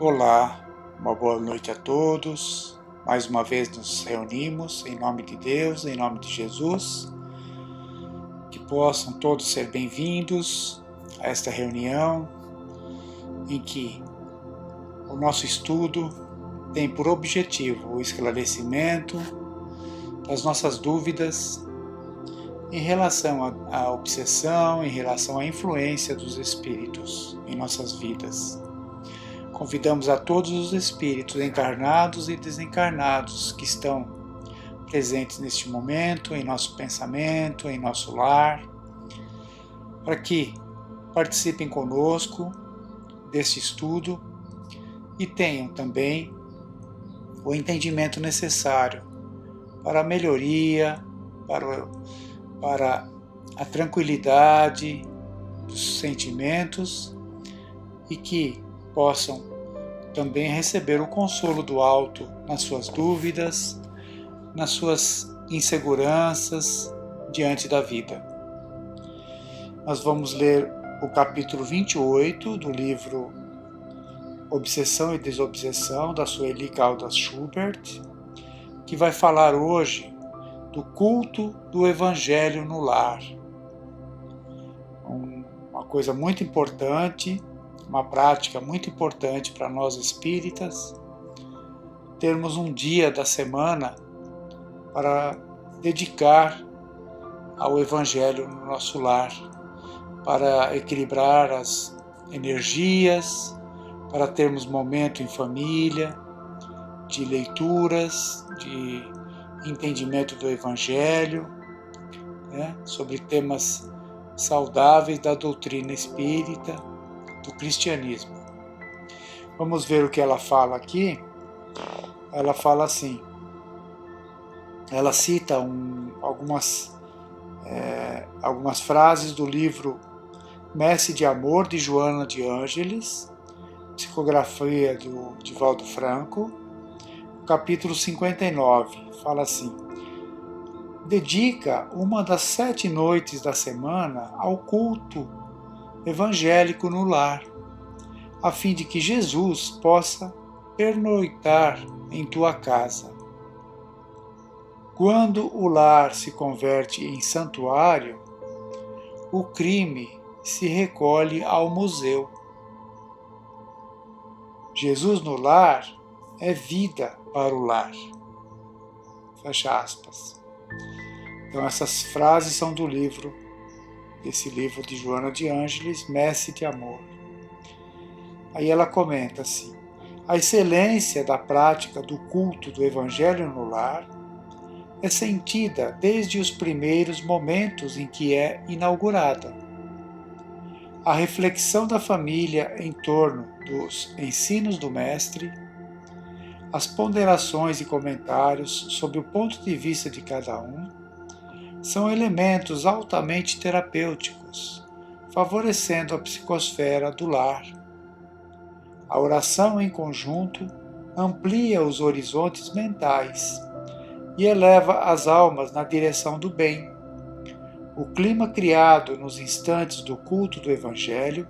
Olá, uma boa noite a todos. Mais uma vez nos reunimos em nome de Deus, em nome de Jesus. Que possam todos ser bem-vindos a esta reunião em que o nosso estudo tem por objetivo o esclarecimento das nossas dúvidas em relação à obsessão, em relação à influência dos espíritos em nossas vidas. Convidamos a todos os espíritos encarnados e desencarnados que estão presentes neste momento, em nosso pensamento, em nosso lar, para que participem conosco deste estudo e tenham também o entendimento necessário para a melhoria, para a tranquilidade dos sentimentos e que possam também receber o consolo do alto nas suas dúvidas, nas suas inseguranças diante da vida. Nós vamos ler o capítulo 28 do livro Obsessão e Desobsessão, da Sueli Caldas Schubert, que vai falar hoje do culto do Evangelho no lar. Uma coisa muito importante, uma prática muito importante para nós espíritas, termos um dia da semana para dedicar ao Evangelho no nosso lar, para equilibrar as energias, para termos momento em família, de leituras, de entendimento do Evangelho, sobre temas saudáveis da doutrina espírita, do cristianismo. Vamos ver o que ela fala aqui. Ela fala assim, ela cita algumas frases do livro Messe de Amor, de Joana de Ângeles, psicografia do Divaldo Franco, capítulo 59, fala assim: dedica uma das 7 noites da semana ao culto evangélico no lar, a fim de que Jesus possa pernoitar em tua casa. Quando o lar se converte em santuário, o crime se recolhe ao museu. Jesus no lar é vida para o lar. Fecha aspas. Então essas frases são do livro, desse livro de Joana de Ângeles, Messe de Amor. Aí ela comenta assim: a excelência da prática do culto do Evangelho no lar é sentida desde os primeiros momentos em que é inaugurada. A reflexão da família em torno dos ensinos do Mestre, as ponderações e comentários sob o ponto de vista de cada um, são elementos altamente terapêuticos, favorecendo a psicosfera do lar. A oração em conjunto amplia os horizontes mentais e eleva as almas na direção do bem. O clima criado nos instantes do culto do Evangelho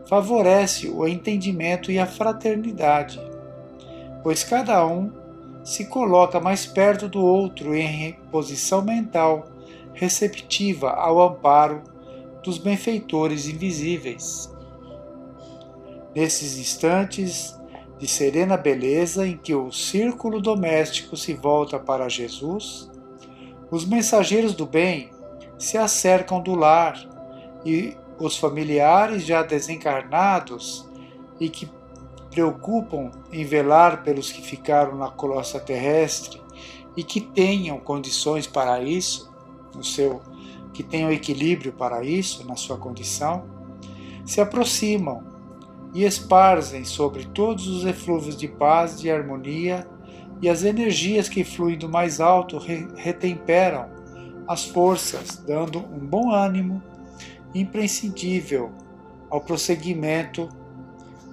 favorece o entendimento e a fraternidade, pois cada um se coloca mais perto do outro em posição mental receptiva ao amparo dos benfeitores invisíveis. Nesses instantes de serena beleza em que o círculo doméstico se volta para Jesus, os mensageiros do bem se acercam do lar e os familiares já desencarnados e que preocupam em velar pelos que ficaram na crosta terrestre e que tenham condições para isso, que tenham equilíbrio para isso na sua condição, se aproximam e esparzem sobre todos os eflúvios de paz, de harmonia, e as energias que fluem do mais alto retemperam as forças, dando um bom ânimo imprescindível ao prosseguimento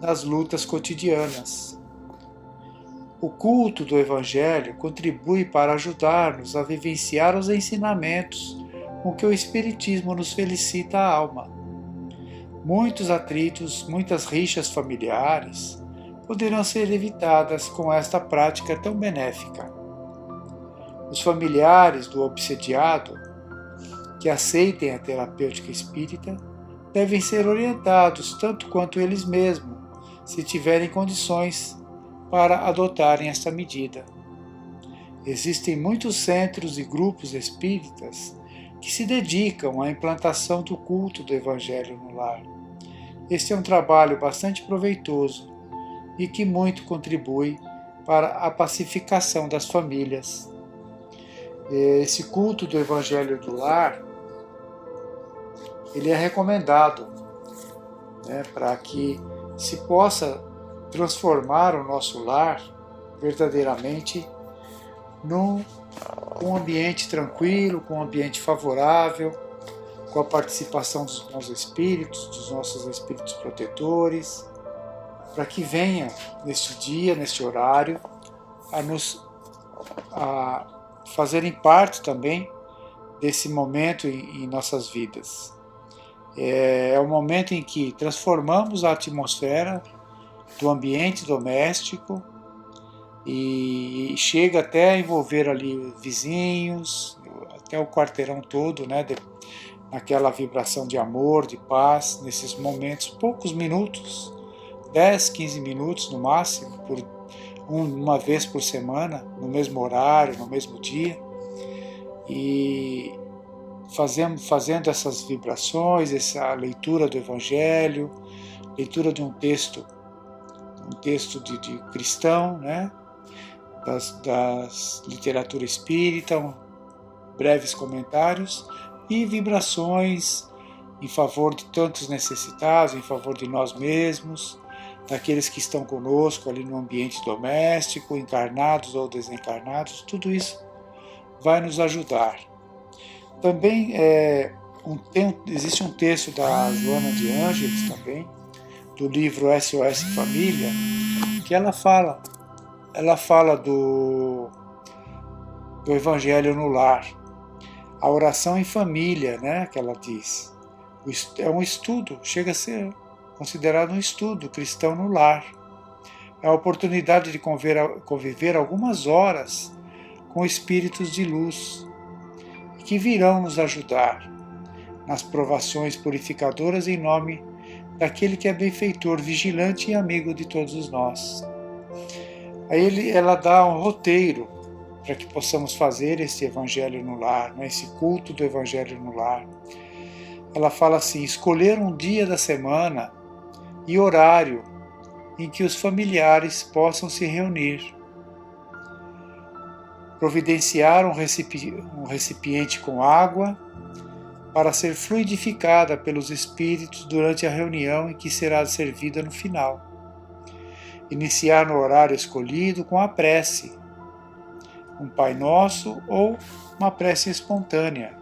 das lutas cotidianas. O culto do Evangelho contribui para ajudar-nos a vivenciar os ensinamentos com que o Espiritismo nos felicita a alma. Muitos atritos, muitas rixas familiares, poderão ser evitadas com esta prática tão benéfica. Os familiares do obsediado que aceitem a terapêutica espírita devem ser orientados tanto quanto eles mesmos, se tiverem condições para adotarem esta medida. Existem muitos centros e grupos espíritas que se dedicam à implantação do culto do Evangelho no lar. Este é um trabalho bastante proveitoso e que muito contribui para a pacificação das famílias. Esse culto do Evangelho do lar, ele é recomendado, para que se possa transformar o nosso lar verdadeiramente num ambiente tranquilo, com um ambiente favorável, com a participação dos bons espíritos, dos nossos espíritos protetores, para que venham neste dia, neste horário, a fazerem parte também desse momento em nossas vidas. É o momento em que transformamos a atmosfera do ambiente doméstico e chega até a envolver ali vizinhos, até o quarteirão todo, naquela vibração de amor, de paz, nesses momentos, poucos minutos, 10, 15 minutos no máximo, uma vez por semana, no mesmo horário, no mesmo dia, e fazendo essas vibrações, essa leitura do Evangelho, leitura de um texto de cristão, das literatura espírita, breves comentários e vibrações em favor de tantos necessitados, em favor de nós mesmos, daqueles que estão conosco ali no ambiente doméstico, encarnados ou desencarnados, tudo isso vai nos ajudar. Também existe um texto da Joana de Ângeles também, do livro SOS Família, que ela fala do Evangelho no lar, a oração em família, que ela diz. É um estudo, chega a ser considerado um estudo cristão no lar. É a oportunidade de conviver algumas horas com espíritos de luz, que virão nos ajudar nas provações purificadoras em nome daquele que é benfeitor, vigilante e amigo de todos nós. Aí ela dá um roteiro para que possamos fazer esse Evangelho no lar, esse culto do Evangelho no lar. Ela fala assim: escolher um dia da semana e horário em que os familiares possam se reunir. Providenciar um recipiente com água para ser fluidificada pelos espíritos durante a reunião em que será servida no final. Iniciar no horário escolhido com a prece, um Pai Nosso ou uma prece espontânea.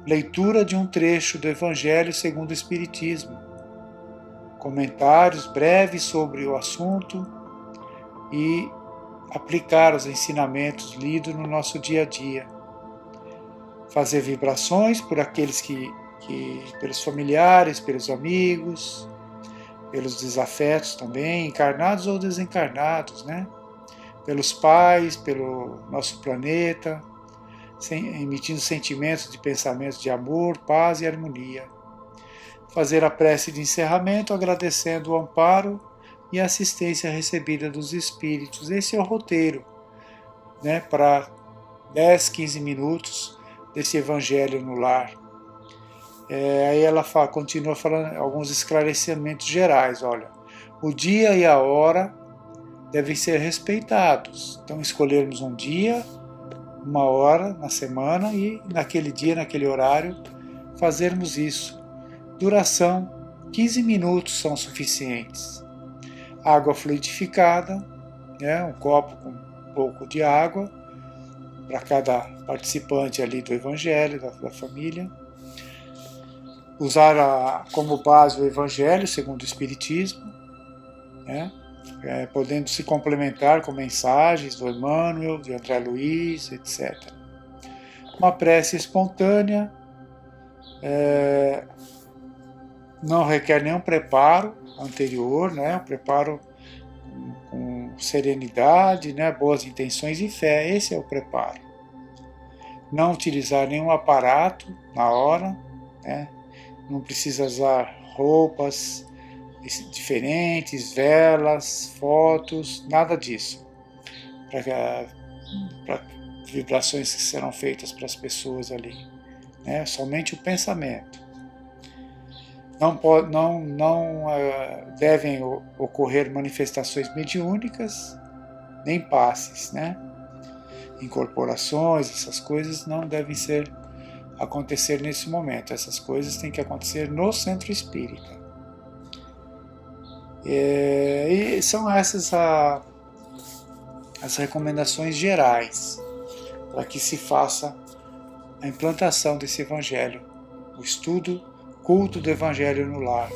Leitura de um trecho do Evangelho segundo o Espiritismo. Comentários breves sobre o assunto e aplicar os ensinamentos lidos no nosso dia a dia. Fazer vibrações por aqueles pelos familiares, pelos amigos, pelos desafetos também, encarnados ou desencarnados, pelos pais, pelo nosso planeta, emitindo sentimentos de pensamentos de amor, paz e harmonia. Fazer a prece de encerramento agradecendo o amparo e a assistência recebida dos espíritos. Esse é o roteiro, para 10, 15 minutos desse Evangelho no lar. Aí ela continua falando alguns esclarecimentos gerais. Olha, o dia e a hora devem ser respeitados. Então escolhermos um dia, uma hora na semana e naquele dia, naquele horário, fazermos isso. Duração, 15 minutos são suficientes. Água fluidificada, um copo com um pouco de água para cada participante ali do Evangelho, da família. Usar como base o Evangelho segundo o Espiritismo, podendo se complementar com mensagens do Emmanuel, de André Luiz, etc. Uma prece espontânea, não requer nenhum preparo anterior, um preparo serenidade, né, boas intenções e fé. Esse é o preparo. Não utilizar nenhum aparato na hora, né? Não precisa usar roupas diferentes, velas, fotos, nada disso. Para vibrações que serão feitas para as pessoas ali, né? Somente o pensamento. Não devem ocorrer manifestações mediúnicas, nem passes, né? Incorporações, essas coisas não devem acontecer nesse momento. Essas coisas têm que acontecer no centro espírita. E são essas as recomendações gerais para que se faça a implantação desse evangelho, o estudo, culto do evangelho no lar.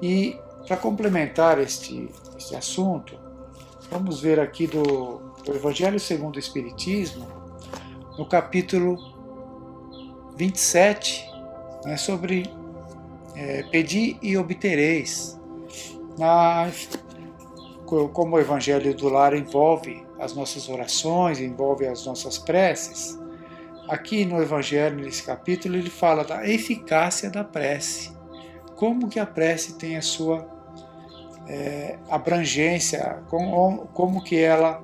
E para complementar este assunto, vamos ver aqui do Evangelho segundo o Espiritismo, no capítulo 27, né, sobre pedir e obtereis. Como o Evangelho do Lar envolve as nossas orações, envolve as nossas preces, aqui no Evangelho, nesse capítulo, ele fala da eficácia da prece. Como que a prece tem a sua abrangência, como que ela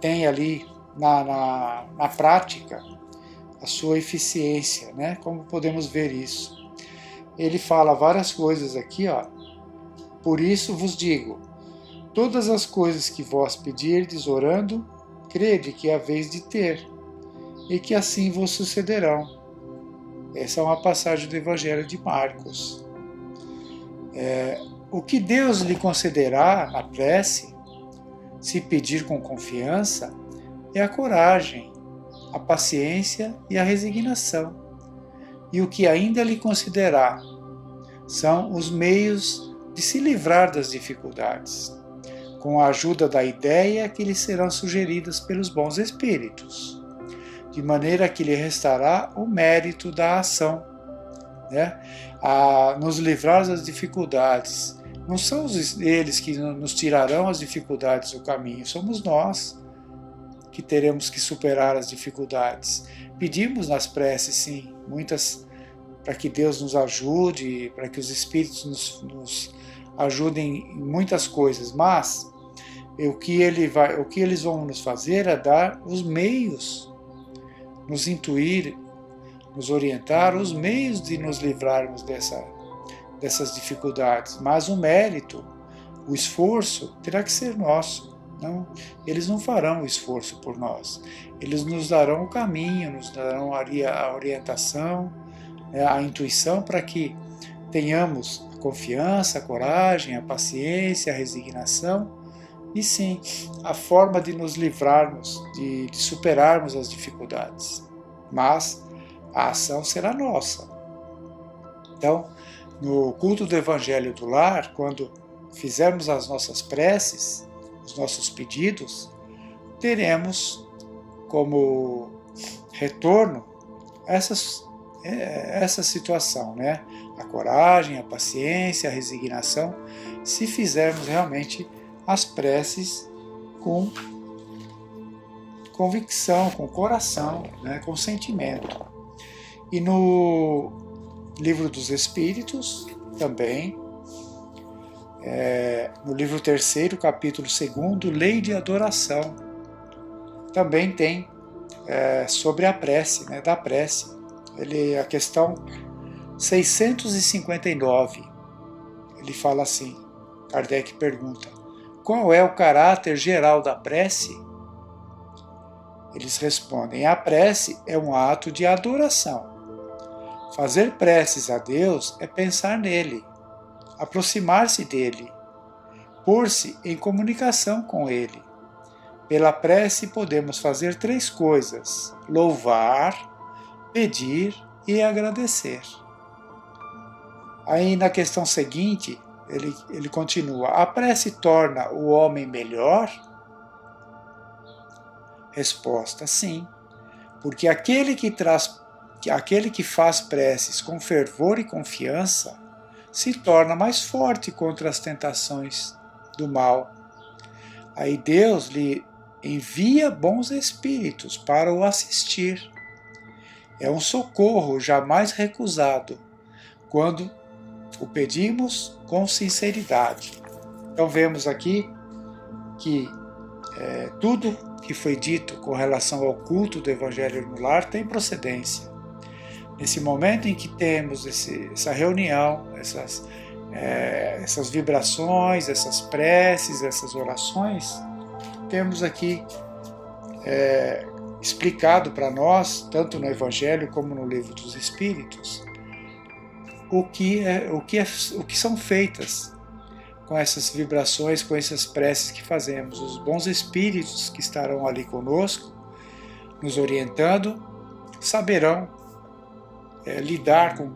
tem ali na prática a sua eficiência, né? Como podemos ver isso? Ele fala várias coisas aqui, ó. Por isso vos digo, todas as coisas que vós pedirdes orando, crede que é a vez de ter, e que assim vos sucederão. Essa é uma passagem do Evangelho de Marcos. O que Deus lhe concederá na prece, se pedir com confiança, é a coragem, a paciência e a resignação. E o que ainda lhe concederá são os meios de se livrar das dificuldades, com a ajuda da ideia que lhe serão sugeridas pelos bons espíritos, de maneira que lhe restará o mérito da ação, né? A nos livrar das dificuldades. Não são eles que nos tirarão as dificuldades do caminho, somos nós que teremos que superar as dificuldades. Pedimos nas preces, sim, muitas, para que Deus nos ajude, para que os Espíritos nos ajudem em muitas coisas, mas o que eles vão nos fazer é dar os meios, nos intuir, nos orientar, os meios de nos livrarmos dessas dificuldades, mas o mérito, o esforço terá que ser nosso. Não, eles não farão o esforço por nós, eles nos darão o caminho, nos darão a orientação, a intuição para que tenhamos a confiança, a coragem, a paciência, a resignação e sim, a forma de nos livrarmos, de superarmos as dificuldades. Mas a ação será nossa. Então, no culto do Evangelho do Lar, quando fizermos as nossas preces, os nossos pedidos, teremos como retorno essa situação, né? A coragem, a paciência, a resignação, se fizermos realmente as preces com convicção, com coração, né? Com sentimento. E no Livro dos Espíritos, também, no livro 3º, capítulo 2º, Lei de Adoração, também tem sobre a prece, né, da prece. A questão 659, ele fala assim, Kardec pergunta, qual é o caráter geral da prece? Eles respondem, a prece é um ato de adoração. Fazer preces a Deus é pensar nele, aproximar-se dele, pôr-se em comunicação com ele. Pela prece podemos fazer 3 coisas: louvar, pedir e agradecer. Aí na questão seguinte, ele continua, a prece torna o homem melhor? Resposta, sim, porque aquele que faz preces com fervor e confiança se torna mais forte contra as tentações do mal. Aí Deus lhe envia bons espíritos para o assistir. É um socorro jamais recusado, quando o pedimos com sinceridade. Então vemos aqui que tudo que foi dito com relação ao culto do Evangelho no Lar tem procedência. Nesse momento em que temos essa reunião, essas vibrações, essas preces, essas orações, temos aqui explicado para nós, tanto no Evangelho como no Livro dos Espíritos, o que são feitas com essas vibrações, com essas preces que fazemos. Os bons espíritos que estarão ali conosco, nos orientando, saberão lidar com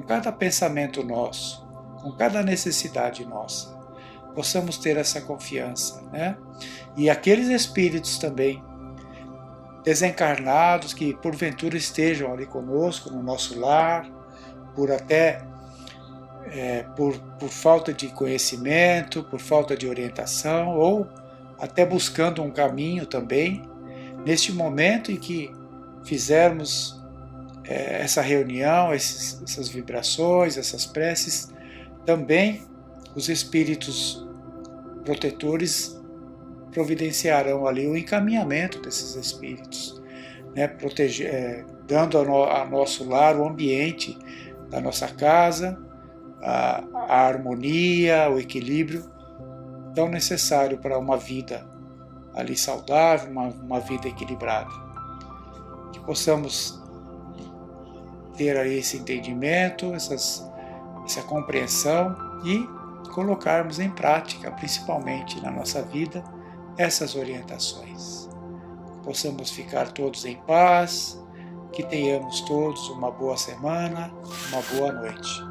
cada pensamento nosso, com cada necessidade nossa. Possamos ter essa confiança, né? E aqueles espíritos também desencarnados que porventura estejam ali conosco no nosso lar, por falta de conhecimento, por falta de orientação, ou até buscando um caminho também, neste momento em que fizermos essa reunião, essas vibrações, essas preces, também os espíritos protetores providenciarão ali o encaminhamento desses espíritos, né, dando a nosso lar o ambiente da nossa casa, a harmonia, o equilíbrio tão necessário para uma vida ali saudável, uma vida equilibrada. Que possamos ter aí esse entendimento, essa compreensão e colocarmos em prática, principalmente na nossa vida, essas orientações. Possamos ficar todos em paz, que tenhamos todos uma boa semana, uma boa noite.